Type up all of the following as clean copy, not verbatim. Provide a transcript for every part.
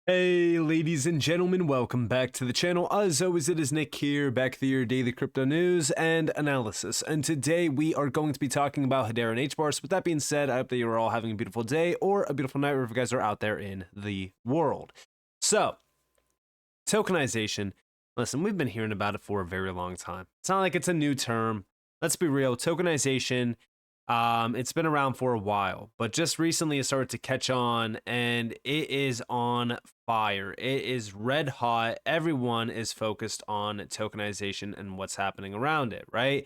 Hey ladies and gentlemen, welcome back to the channel. As always, it is Nick here, back with your daily crypto news and analysis. And today we are going to be talking about Hedera and Hbar. So with that being said, I hope that you are all having a beautiful day or a beautiful night wherever you guys are out there in the world. So, tokenization. Listen, we've been hearing about it for a very long time. It's not like it's a new term. Let's be real, tokenization, it's been around for a while, but just recently it started to catch on and it is on fire. It is red hot. Everyone is focused on tokenization and what's happening around it, right?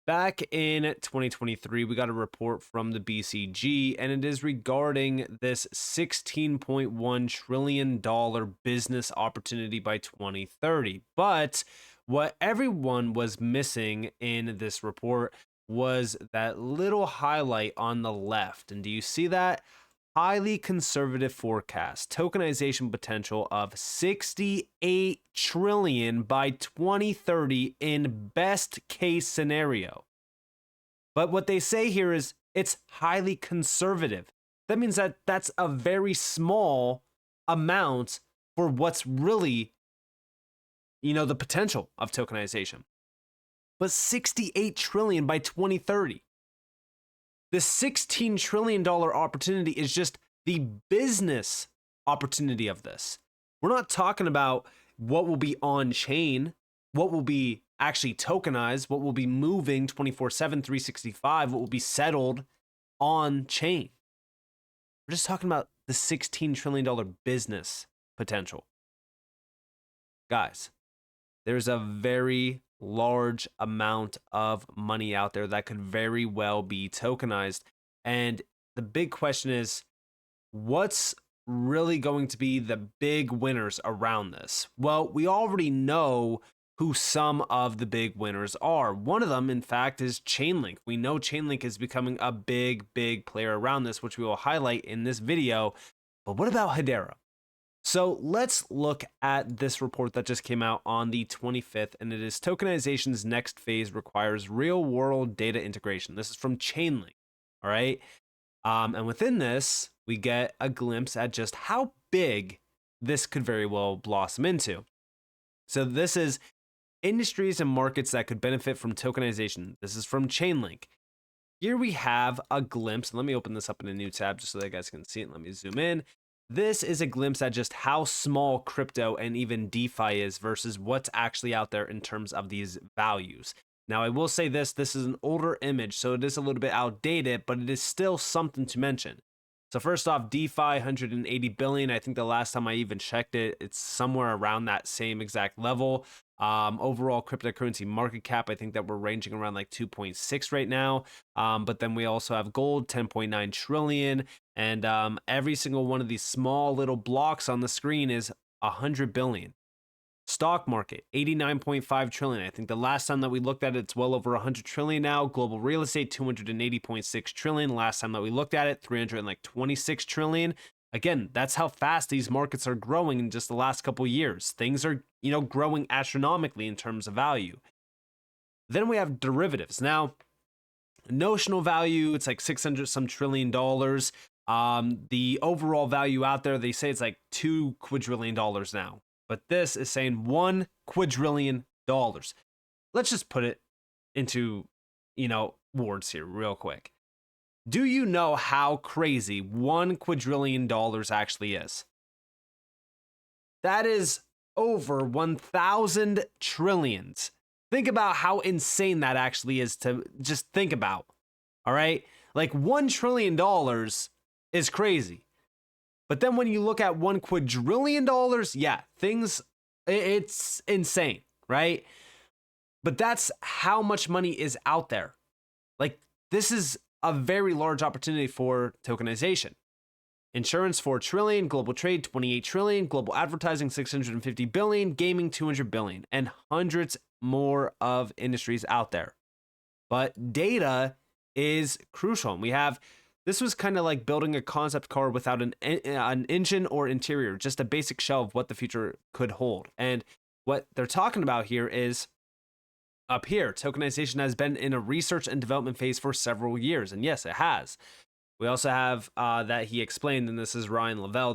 Back in 2023, we got a report from the BCG, and it is regarding this $16.1 trillion business opportunity by 2030. But what everyone was missing in this report was that little highlight on the left. And do you see that? Highly conservative forecast, tokenization potential of 68 trillion by 2030 in best case scenario. But what they say here is it's highly conservative. That means that that's a very small amount for what's really, the potential of tokenization. But 68 trillion by 2030. The $16 trillion opportunity is just the business opportunity of this. We're not talking about what will be on chain, what will be actually tokenized, what will be moving 24/7, 365, what will be settled on chain. We're just talking about the $16 trillion business potential. Guys, there's a very large amount of money out there that could very well be tokenized. And the big question is, what's really going to be the big winners around this? Well, we already know who some of the big winners are. One of them, in fact, is Chainlink. We know Chainlink is becoming a big player around this, which we will highlight in this video. But what about Hedera? So let's look at this report that just came out on the 25th, and it is tokenization's next phase requires real-world data integration. This is from Chainlink, all right? And within this, we get a glimpse at just how big this could very well blossom into. So this is industries and markets that could benefit from tokenization. This is from Chainlink. Here we have a glimpse. Let me open this up in a new tab just so that you guys can see it. Let me zoom in. This is a glimpse at just how small crypto and even DeFi is versus what's actually out there in terms of these values. Now, I will say this is an older image, so it is a little bit outdated, but it is still something to mention. So first off, DeFi, 180 billion. I think the last time I even checked it, it's somewhere around that same exact level. Overall cryptocurrency market cap, I think that we're ranging around like 2.6 right now. But then we also have gold, 10.9 trillion. And every single one of these small little blocks on the screen is 100 billion. Stock market, 89.5 trillion. I think the last time that we looked at it, it's well over 100 trillion now. Global real estate, 280.6 trillion. Last time that we looked at it, 326 trillion. Again, that's how fast these markets are growing in just the last couple of years. Things are, growing astronomically in terms of value. Then we have derivatives. Now, notional value, it's like 600 some trillion dollars. The overall value out there, they say it's like $2 quadrillion now. But this is saying $1 quadrillion. Let's just put it into, words here real quick. Do you know how crazy $1 quadrillion actually is? That is over 1,000 trillions. Think about how insane that actually is to just think about. All right? Like $1 trillion is crazy. But then when you look at $1 quadrillion, yeah, it's insane, right? But that's how much money is out there. Like, this is a very large opportunity for tokenization. Insurance, 4 trillion, global trade, 28 trillion, global advertising, 650 billion, gaming, 200 billion, and hundreds more of industries out there. But data is crucial. And this was kind of like building a concept car without an engine or interior, just a basic shell of what the future could hold. And what they're talking about here is up here, tokenization has been in a research and development phase for several years. And yes, it has. We also have that he explained, and this is Ryan Lavelle,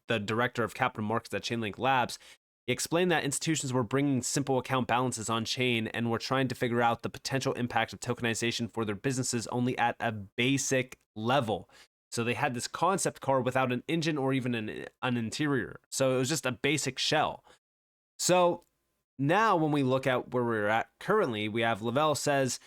the director of capital markets at Chainlink Labs. He explained that institutions were bringing simple account balances on chain and were trying to figure out the potential impact of tokenization for their businesses only at a basic level. So they had this concept car without an engine or even an interior. So it was just a basic shell. So now when we look at where we're at currently, we have Lavelle says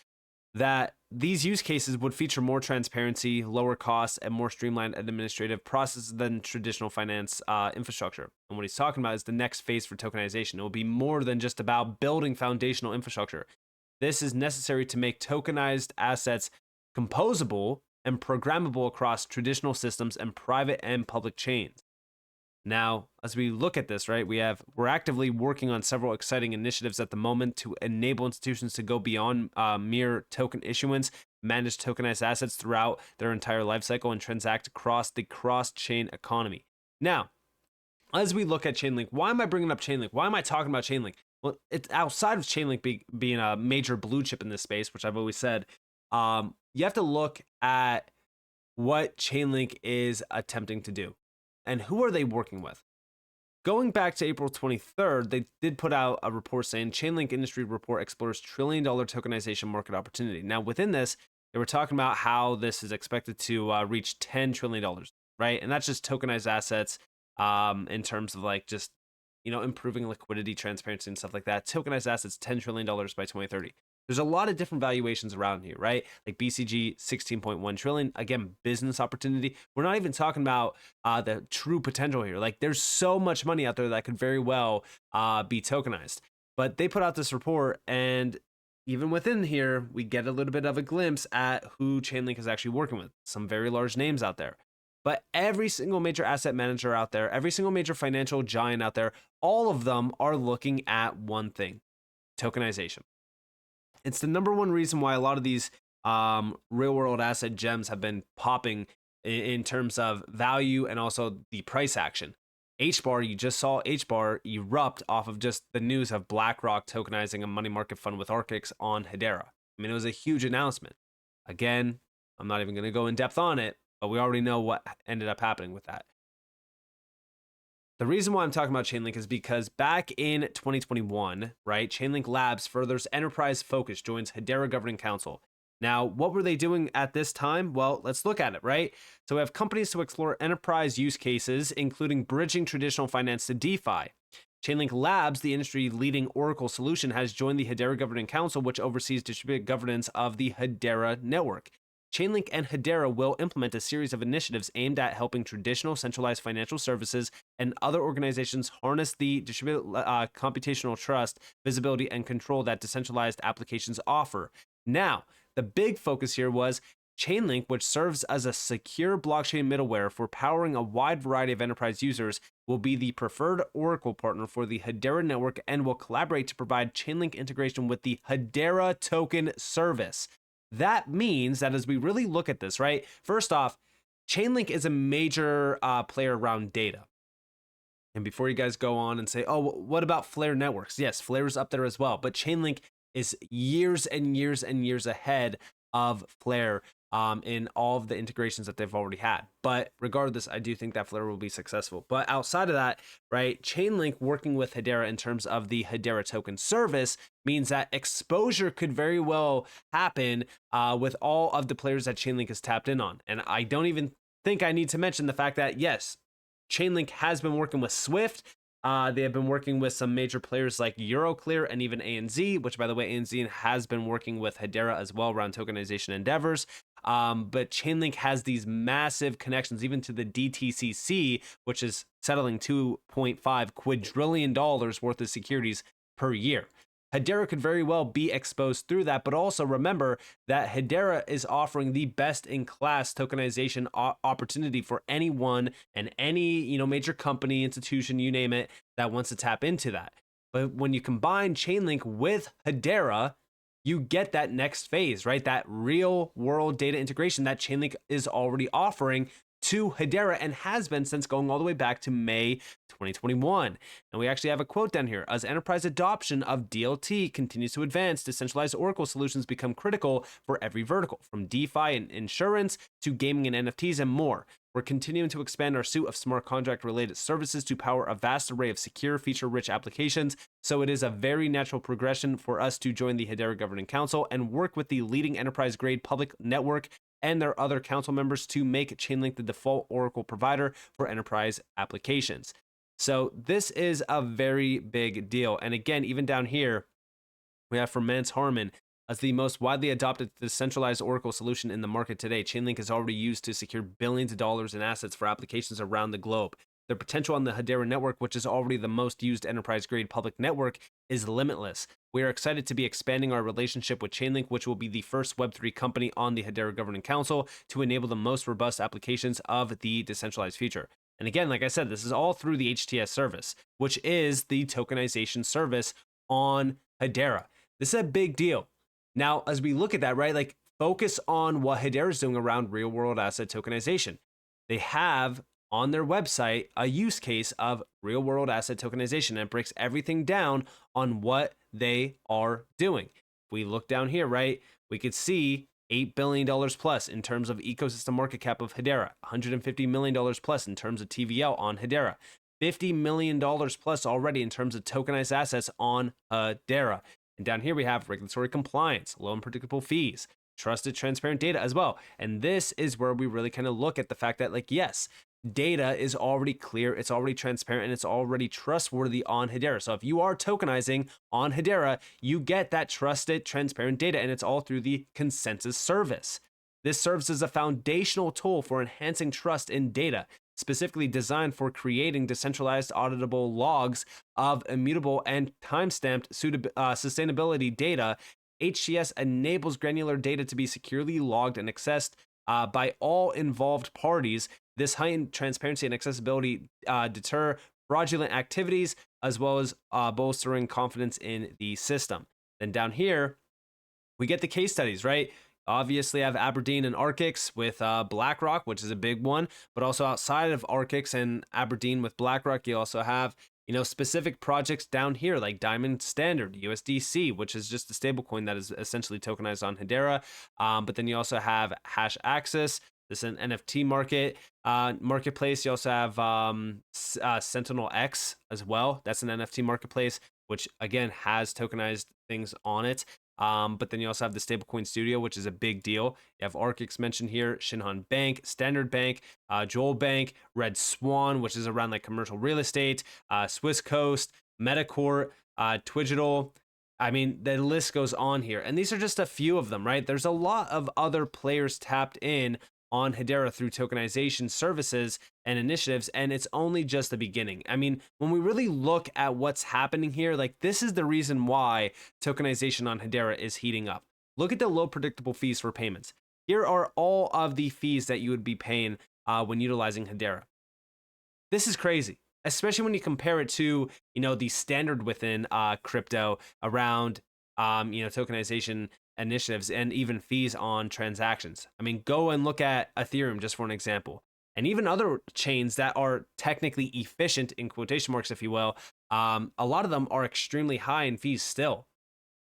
that these use cases would feature more transparency, lower costs, and more streamlined administrative processes than traditional finance infrastructure. And what he's talking about is the next phase for tokenization. It will be more than just about building foundational infrastructure. This is necessary to make tokenized assets composable and programmable across traditional systems and private and public chains. Now, as we look at this, right, we're actively working on several exciting initiatives at the moment to enable institutions to go beyond mere token issuance, manage tokenized assets throughout their entire lifecycle, and transact across the cross-chain economy. Now, as we look at Chainlink, why am I bringing up Chainlink? Why am I talking about Chainlink? Well, it's outside of Chainlink being a major blue chip in this space, which I've always said. You have to look at what Chainlink is attempting to do. And who are they working with? Going back to April 23rd, they did put out a report saying Chainlink Industry Report explores $1 trillion tokenization market opportunity. Now, within this, they were talking about how this is expected to reach $10 trillion, right? And that's just tokenized assets in terms of like just, improving liquidity, transparency, and stuff like that. Tokenized assets, $10 trillion by 2030. There's a lot of different valuations around here, right? Like BCG, 16.1 trillion. Again, business opportunity. We're not even talking about the true potential here. Like there's so much money out there that could very well be tokenized. But they put out this report, and even within here, we get a little bit of a glimpse at who Chainlink is actually working with. Some very large names out there. But every single major asset manager out there, every single major financial giant out there, all of them are looking at one thing: tokenization. It's the number one reason why a lot of these real world asset gems have been popping in terms of value and also the price action. Hbar, you just saw Hbar erupt off of just the news of BlackRock tokenizing a money market fund with Arcix on Hedera. I mean, it was a huge announcement. Again, I'm not even going to go in depth on it, but we already know what ended up happening with that. The reason why I'm talking about Chainlink is because back in 2021, right, Chainlink Labs furthers enterprise focus, joins Hedera Governing Council. Now, what were they doing at this time? Well, let's look at it, right? So we have companies to explore enterprise use cases, including bridging traditional finance to DeFi. Chainlink Labs, the industry-leading Oracle solution, has joined the Hedera Governing Council, which oversees distributed governance of the Hedera network. Chainlink and Hedera will implement a series of initiatives aimed at helping traditional centralized financial services and other organizations harness the distributed computational trust, visibility, and control that decentralized applications offer. Now, the big focus here was Chainlink, which serves as a secure blockchain middleware for powering a wide variety of enterprise users, will be the preferred Oracle partner for the Hedera network and will collaborate to provide Chainlink integration with the Hedera token service. That means that as we really look at this, right, first off, Chainlink is a major player around data. And before you guys go on and say, oh, what about Flare Networks? Yes, Flare is up there as well. But Chainlink is years and years and years ahead of Flare in all of the integrations that they've already had. But regardless, I do think that Flare will be successful. But outside of that, right, Chainlink working with Hedera in terms of the Hedera token service means that exposure could very well happen with all of the players that Chainlink is tapped in on. And I don't even think I need to mention the fact that, yes, Chainlink has been working with Swift. They have been working with some major players like Euroclear and even ANZ, which, by the way, ANZ has been working with Hedera as well around tokenization endeavors. But Chainlink has these massive connections, even to the DTCC, which is settling $2.5 quadrillion worth of securities per year. Hedera could very well be exposed through that, but also remember that Hedera is offering the best-in-class tokenization opportunity for anyone and any major company, institution, you name it, that wants to tap into that. But when you combine Chainlink with Hedera, you get that next phase, right? That real-world data integration that Chainlink is already offering to Hedera and has been since going all the way back to May 2021. And we actually have a quote down here. As enterprise adoption of DLT continues to advance, decentralized Oracle solutions become critical for every vertical, from DeFi and insurance to gaming and NFTs and more. We're continuing to expand our suite of smart contract related services to power a vast array of secure, feature rich applications. So it is a very natural progression for us to join the Hedera Governing Council and work with the leading enterprise grade public network and their other council members to make Chainlink the default Oracle provider for enterprise applications. So this is a very big deal. And again, even down here, we have from Mance Harmon, as the most widely adopted decentralized Oracle solution in the market today, Chainlink is already used to secure billions of dollars in assets for applications around the globe. The potential on the Hedera network, which is already the most used enterprise-grade public network, is limitless. We are excited to be expanding our relationship with Chainlink, which will be the first Web3 company on the Hedera Governing Council to enable the most robust applications of the decentralized future. And again, like I said, this is all through the HTS service, which is the tokenization service on Hedera. This is a big deal. Now, as we look at that, right, like focus on what Hedera is doing around real world asset tokenization. They have on their website a use case of real world asset tokenization, and it breaks everything down on what they are doing. If we look down here, right, we could see $8 billion plus in terms of ecosystem market cap of Hedera, $150 million plus in terms of TVL on Hedera, $50 million plus already in terms of tokenized assets on Hedera. And down here we have regulatory compliance, low and predictable fees, trusted, transparent data as well. And this is where we really kind of look at the fact that, like, yes, data is already clear, it's already transparent, and it's already trustworthy on Hedera. So if you are tokenizing on Hedera, you get that trusted, transparent data, and it's all through the consensus service. This serves as a foundational tool for enhancing trust in data, specifically designed for creating decentralized auditable logs of immutable and time-stamped sustainability data. HTS enables granular data to be securely logged and accessed by all involved parties. This heightened transparency and accessibility deter fraudulent activities, as well as bolstering confidence in the system. Then down here, we get the case studies, right? Obviously, I have Aberdeen and Arcix with BlackRock, which is a big one, but also outside of Arcix and Aberdeen with BlackRock, you also have, you know, specific projects down here like Diamond Standard, USDC, which is just a stablecoin that is essentially tokenized on Hedera. But then you also have Hash Axis. This is an NFT marketplace. You also have Sentinel X as well. That's an NFT marketplace, which again has tokenized things on it. But then you also have the Stablecoin Studio, which is a big deal. You have Arcix mentioned here, Shinhan Bank, Standard Bank, Joel Bank, Red Swan, which is around like commercial real estate, Swiss Coast, Metacourt, Twigital. I mean, the list goes on here. And these are just a few of them, right? There's a lot of other players tapped in on Hedera through tokenization services and initiatives, and it's only just the beginning. I mean, when we really look at what's happening here, like this is the reason why tokenization on Hedera is heating up. Look at the low predictable fees for payments. Here are all of the fees that you would be paying when utilizing Hedera. This is crazy, especially when you compare it to, you know, the standard within crypto around, tokenization initiatives and even fees on transactions. I mean, go and look at Ethereum just for an example, and even other chains that are technically efficient in quotation marks, if you will. A lot of them are extremely high in fees still.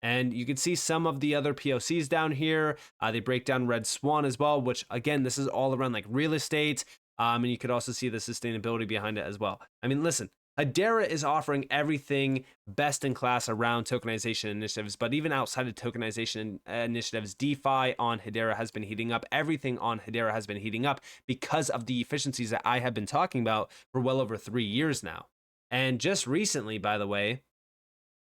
And you can see some of the other POCs down here. They break down Red Swan as well, which again, this is all around like real estate. And you could also see the sustainability behind it as well. I mean, listen, Hedera is offering everything best in class around tokenization initiatives, but even outside of tokenization initiatives, DeFi on Hedera has been heating up. Everything on Hedera has been heating up because of the efficiencies that I have been talking about for well over 3 years now. And just recently, by the way,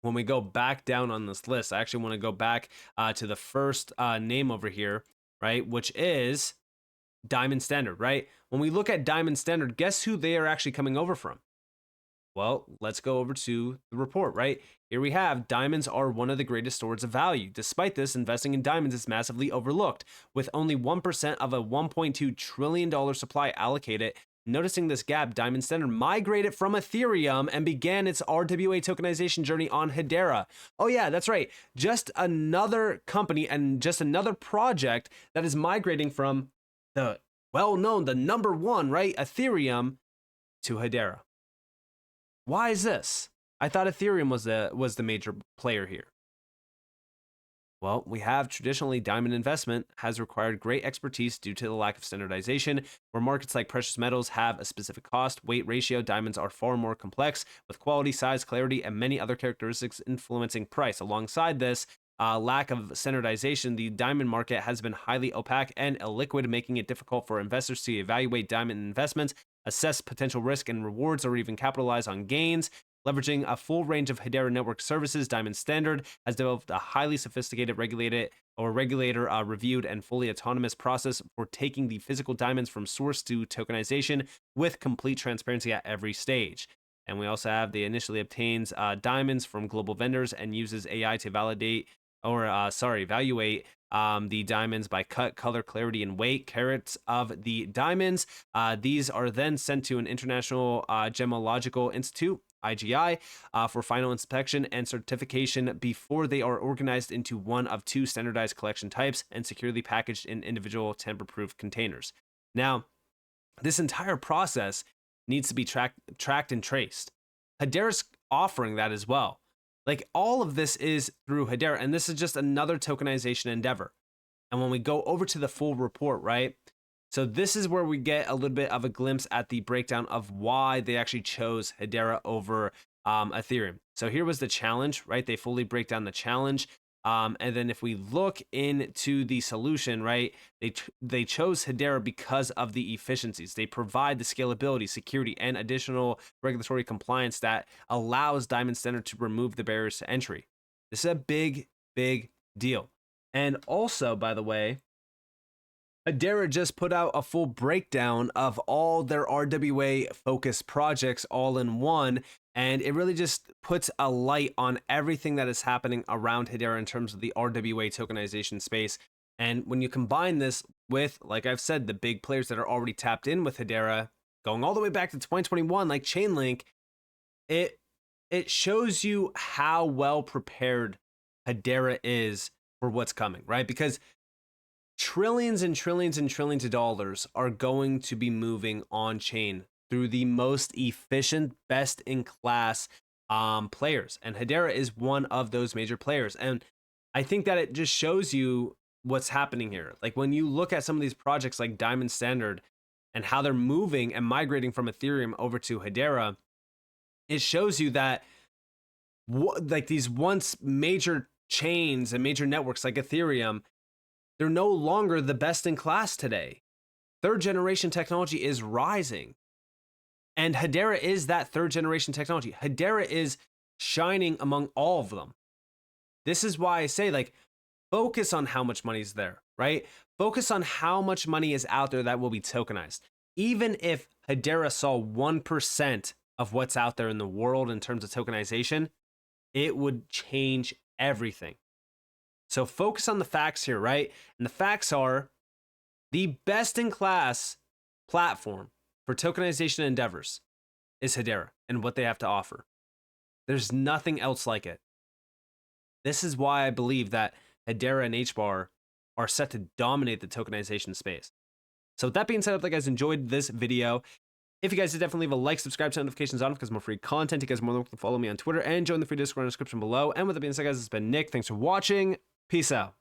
when we go back down on this list, I actually want to go back to the first name over here, right, which is Diamond Standard, right? When we look at Diamond Standard, guess who they are actually coming over from? Well, let's go over to the report, right? Here we have diamonds are one of the greatest stores of value. Despite this, investing in diamonds is massively overlooked, with only 1% of a $1.2 trillion supply allocated. Noticing this gap, Diamond Standard migrated from Ethereum and began its RWA tokenization journey on Hedera. Oh yeah, that's right. Just another company and just another project that is migrating from the well known, the number one, right? Ethereum to Hedera. Why is this? I thought Ethereum was the major player here. Well, we have traditionally diamond investment has required great expertise due to the lack of standardization. Where markets like precious metals have a specific cost weight ratio, diamonds are far more complex with quality, size, clarity, and many other characteristics influencing price. Alongside this, lack of standardization, the diamond market has been highly opaque and illiquid, making it difficult for investors to evaluate diamond investments, assess potential risk and rewards, or even capitalize on gains. Leveraging a full range of Hedera network services, Diamond Standard has developed a highly sophisticated regulator reviewed and fully autonomous process for taking the physical diamonds from source to tokenization with complete transparency at every stage. And we also have the initially obtains diamonds from global vendors and uses AI to evaluate the diamonds by cut, color, clarity, and weight, carats of the diamonds. These are then sent to an international gemological institute, IGI, for final inspection and certification before they are organized into one of two standardized collection types and securely packaged in individual tamper-proof containers. Now, this entire process needs to be tracked and traced. Hedera's offering that as well. Like, all of this is through Hedera, and this is just another tokenization endeavor. And when we go over to the full report, right? So this is where we get a little bit of a glimpse at the breakdown of why they actually chose Hedera over Ethereum. So here was the challenge, right? They fully break down the challenge. And then if we look into the solution, right, they chose Hedera because of the efficiencies. They provide the scalability, security, and additional regulatory compliance that allows Diamond Standard to remove the barriers to entry. This is a big, big deal. And also, by the way, Hedera just put out a full breakdown of all their RWA focused projects all in one, and it really just puts a light on everything that is happening around Hedera in terms of the RWA tokenization space. And when you combine this with, like I've said, the big players that are already tapped in with Hedera, going all the way back to 2021, like Chainlink, it shows you how well prepared Hedera is for what's coming, right? Because trillions and trillions and trillions of dollars are going to be moving on chain through the most efficient, best in class players. And Hedera is one of those major players. And I think that it just shows you what's happening here. Like, when you look at some of these projects like Diamond Standard and how they're moving and migrating from Ethereum over to Hedera, it shows you that like these once major chains and major networks like Ethereum, they're no longer the best in class today. Third generation technology is rising. And Hedera is that third generation technology. Hedera is shining among all of them. This is why I say, like, focus on how much money is there, right? Focus on how much money is out there that will be tokenized. Even if Hedera saw 1% of what's out there in the world in terms of tokenization, it would change everything. So focus on the facts here, right? And the facts are the best in class platform for tokenization endeavors is Hedera and what they have to offer. There's nothing else like it. This is why I believe that Hedera and Hbar are set to dominate the tokenization space. So with that being said, I hope you guys enjoyed this video. If you guys did, definitely leave a like, subscribe, turn notifications on because more free content. You guys are more than welcome to follow me on Twitter and join the free Discord in the description below. And with that being said, guys, it's been Nick. Thanks for watching. Peace out.